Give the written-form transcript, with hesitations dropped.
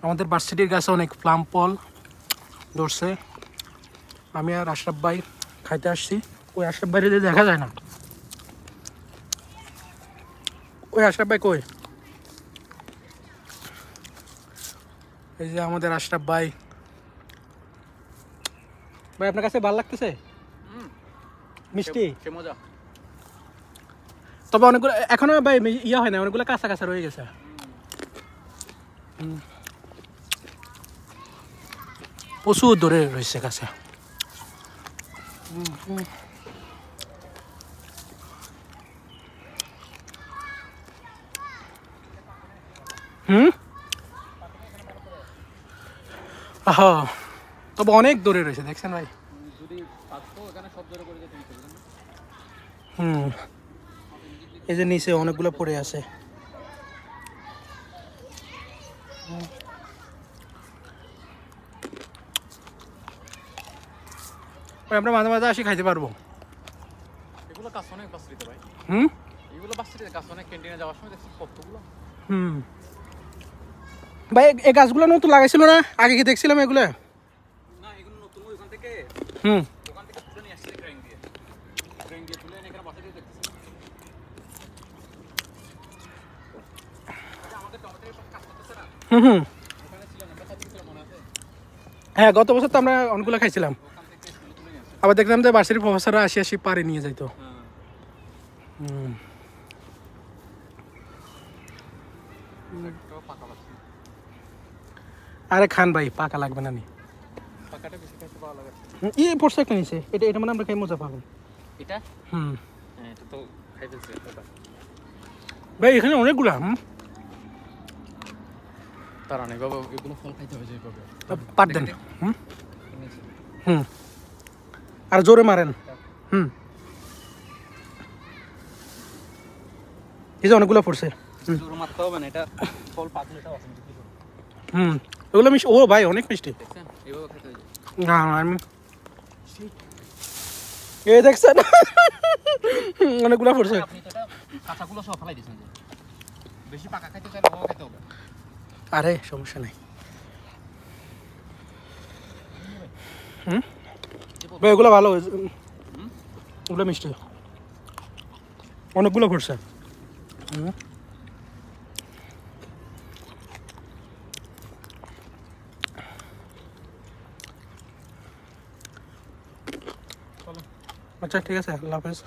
আমাদের ভার্সিটির গাছে অনেক প্লাম ফল ধরছে। আমি আর আশরাফ ভাই খাইতে আসছি। ওই আশরাফ ভাইরে দেখা যায় না। ওই আশরাফ ভাই কই? এই যে আমাদের আশরাফ ভাই। ভাই আপনার কাছে ভালো লাগতেছে? মিষ্টি মজা। তবে অনেকগুলো এখনো ভাই ইয়া হয় না, অনেকগুলো কাঁচা কাঁচা রয়ে গেছে। প্রচুর দূরে রয়েছে কাছে। তবে অনেক দূরে রয়েছে, দেখছেন ভাই? এই যে নিচে অনেকগুলো পড়ে আছে। আমরা মাঝে মাঝে আসি খাইতে পারবো। এগুলো কাজ অনেক বাস্তবিত ভাই। এগুলো বাস্তবিত কাজ অনেক, ক্যান্টিনে যাওয়ার সময় দেখছি কতগুলো। ভাই এই গাছগুলো নতুন লাগাইছিল না? আগে কি দেখছিলাম এগুলো? না, এগুলো নতুন। ওইখান থেকে ওখান থেকে তুলে নিয়ে আসছে ক্রেন দিয়ে। ক্রেন দিয়ে তুলে এনে এখানে বসে দিয়ে দেখতেছি। আমাদের টমেটোর পাশে কাজ করতেছে না? ওখানে ছিল না, কথা ছিল মনে আছে? হ্যাঁ, গত বছর তো আমরা অনেকগুলো খাইছিলাম। আবার দেখলাম যে ভার্সিটির প্রফেসররা আসি পারে নিয়ে যাইতো। আরে খান ভাই, পাকা লাগবে না। পাকাটা বেশি খাইতে ভালো লাগে। এই পড়ছে একটা নিচে, এটা মানে আমরা খাই মজা পাবো। এটা হ্যাঁ, এটা তো খাই ফেলছে এটা ভাই। এখানে অনেকগুলো তারা নেই বাবা, এগুলো ফল খাইতে হবে যেভাবে পাট দেন। আর জোরে মারেন। এই যে অনেকগুলো পড়ছে। জোরে মারতে হবে না, এটা ফল পাকলে এটা অটোমেটিকলি হবে। এগুলো মিষ্টি। ও ভাই অনেক মিষ্টি। দেখছেন এইভাবে খাইতে হবে। না আমি এই দেখছেন অনেকগুলো পড়ছে। আপনি তো এটা কাঁচাগুলো সব ফেলাই দিয়েছেন যে বেশি পাকা খাইতে চাইলে ওভাবে খেতে হবে। আরে সমস্যা নাই। ভাই এগুলো ভালো, ওগুলো মিষ্টি। অনেকগুলো পড়ছে। আচ্ছা ঠিক আছে, আল্লাহ হাফেজ।